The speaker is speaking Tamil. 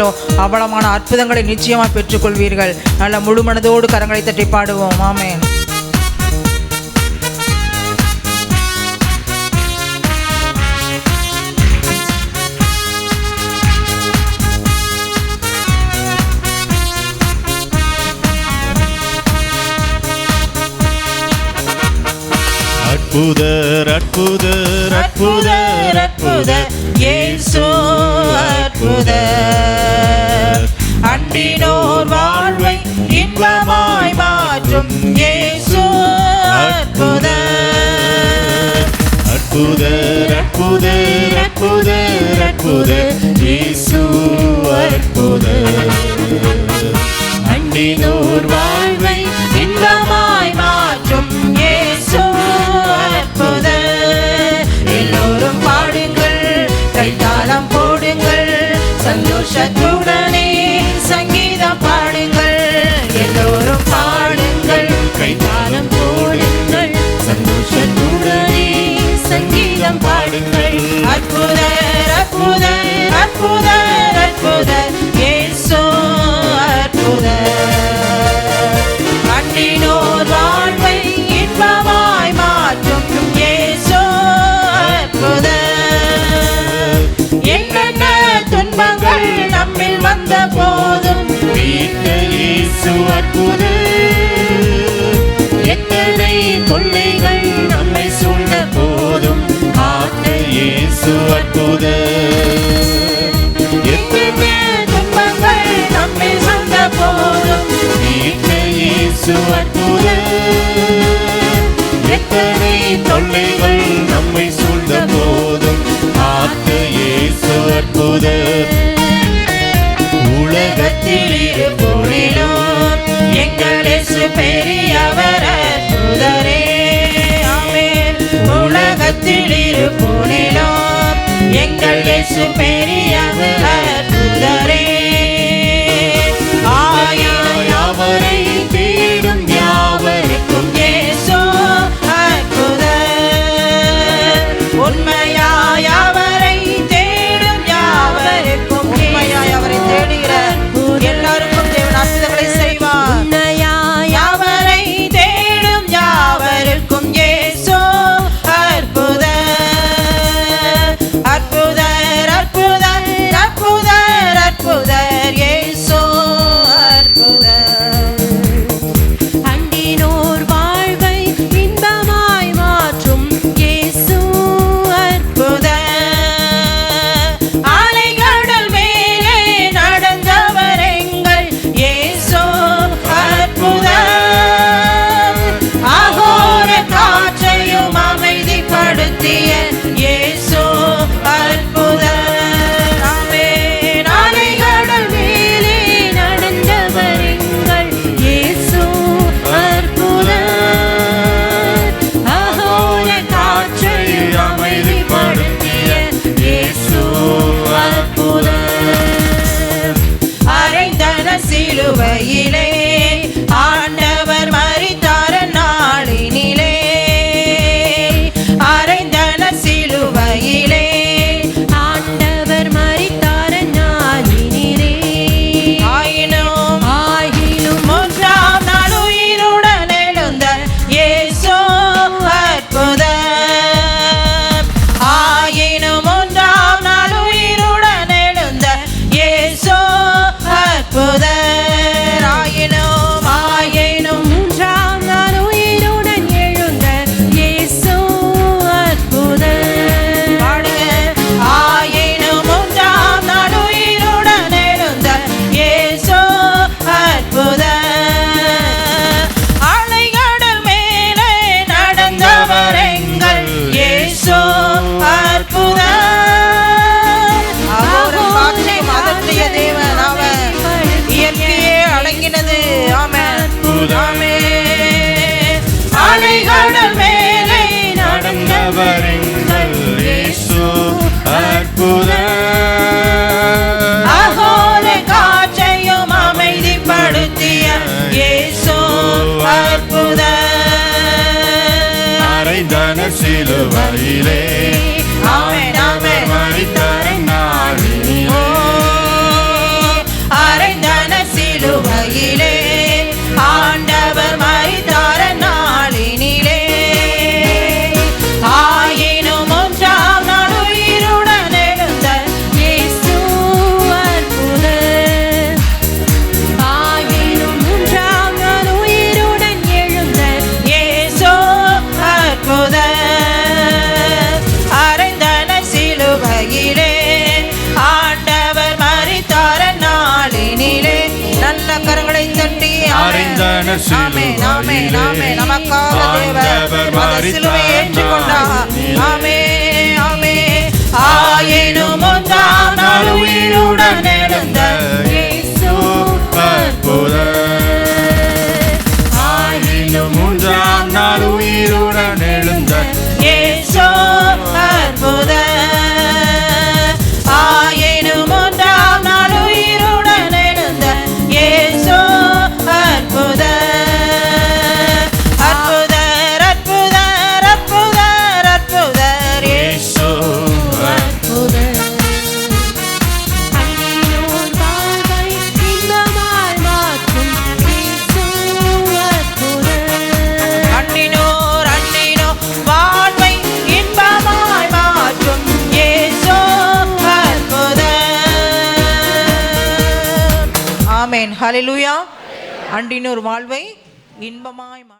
அவலமான அற்புதங்களை நிச்சயமாக பெற்றுக்கொள்வீர்கள். நல்ல முழு மனதோடு கரங்களை தட்டி பாடுவோம். ஆமென். அற்புதர் அற்புதர் அற்புதர் அற்புதர் இயேசு அற்புதர். அண்டினோர் வாழ்வை இன்பமாய் மாற்றும் இயேசு அற்புதர். அற்புதர் அற்புதர் அற்புதர் அற்புதர் இயேசு அற்புதர். அண்டினோர் வாழ்வை இன்பமாய் மாற்றும் இயேசு அற்புதர். எல்லோரும் பாடுங்கள், கைத்தாளம் போடுங்கள், சந்தோஷத்துடனே சங்கீதம் பாடுங்கள். எல்லோரும் பாடுங்கள், கைத்தாளம் போடுங்கள், சந்தோஷத்துடனே சங்கீதம் பாடுங்கள். அற்புதர் அற்புதர் அற்புதர் அற்புதர் இயேசு அற்புதர். அண்டினோர் வாழ்வை இன்பமாய் மாற்றும் இயேசு அற்புதர். என்னென்ன துன்பங்கள் நம்மில் வந்த போதும் இயேசு அற்புதர். எத்தனை தொல்லைகள் நம்மை சூழ்ந்த போதும் காத்த இயேசு அற்புதர். எத்தனை துன்பங்கள் நம்மில் வந்த போதும் இயேசு அற்புதர். எத்தனை தொல்லைகள் நம்மை சூழ்ந்த போதும் காத்த இயேசு அற்புதர். உலகத்தில் இருப்போரிலும் எங்கள் இயேசு பெரியவர் அற்புதரே. ஆமென். உலகத்தில் இருப்போரிலும் எங்கள் இயேசு பெரியவர் அற்புதரே. அவரை தேடும் யாவருக்கும் இயேசு அற்புதர். உண்மையாய் அவரை தேடும் யாவருக்கும், உண்மையாய் அவரை தேடுகிற எல்லாருக்கும் தேவன் அற்புதங்களை செய்வார். உண்மையாய் அவரை தேடும் யாவருக்கும் இயேசு அற்புதர். அற்புதர் அற்புதர் அற்புதர் அற்புதர் இயேசு அற்புதர். அண்டினோர் வாழ்வை இன்பமாய் மாற்றும் இயேசு அற்புதர். அலைகடல் மேலே நடந்தவர் எங்கள் இயேசு அற்புதர். அகோர காற்றையும் அமைதிப்படுத்திய இயேசு அற்புதர். ஆமென். அலைகடல் மேலே நடந்தவர் எங்கள் இயேசு அற்புதர். அகோர காற்றை அமைதிப்படுத்திய இயேசு அற்புதர். அறைந்தன சிலுவையிலே ஆண்டவர் மரித்தார நாளினிலே. அறைந்தன சிலுவையிலே ஆண்டவர் மரித்தார நாளினிலே. ஆயினும் மூன்றாம் நாள் உயிருடன் எழுந்த இயேசு அற்புதர். ஆயினும் மூன்றாம் நாள் உயிருடன் எழுந்த இயேசு அற்புதர். ஆயினும் மூன்றாம் நாள் உயிருடன் எழுந்த இயேசு அற்புதர். பாடுங்க. ஆயினும் மூன்றாம் நாள் உயிருடன் எழுந்த இயேசு அற்புதர். அலைகடல் மேலே நடந்தவர் எங்கள் இயேசு அற்புதர். அகோரம் காற்றையும் அதட்டிய தேவன் அவர். இயற்கையே அடங்கினது. ஆமென். ஆமென். அலைகடல் மேலே நடந்தவர் எங்கள் இயேசு அற்புதர். அகோர காற்றையும் அமைதிப்படுத்திய இயேசு அற்புதர். அறைந்தன சிலுவையிலே ஆமென். ஆமென். மரித்தார நாளினிலே. வந்தன ஆமென் ஆமென் ஆமென். நமக்காக தேவர் ஆண்டவர் அந்த சிலுவையை ஏற்றுக்கொண்டார். மரித்தார். ஆமென் ஆமென். ஆயினும் ஒன்றாம் நாள் உயிருடன் எழுந்த இயேசு ஆயினும் மூன்றாம் நாள் உயிருடன் எழுந்த இயேசு அற்புதர். ஆயினும் ஒன்றாம் நாள் உயிருடன் எழுந்த இயேசு அற்புதர். அற்புதர் அற்புதர் அற்புதர் அற்புதர் இயேசு அற்புதர். அன்னியோர் வாழ்வை இன்பமாய் மாற்றும் இயேசு அற்புதர். அன்னினோர் வாழ்வை இன்பமாய் மாற்றும் இயேசு அற்புதர். ஆமென் ஹல்லேலூயா. அன்றினோர் வாழ்வை இன்பமாய்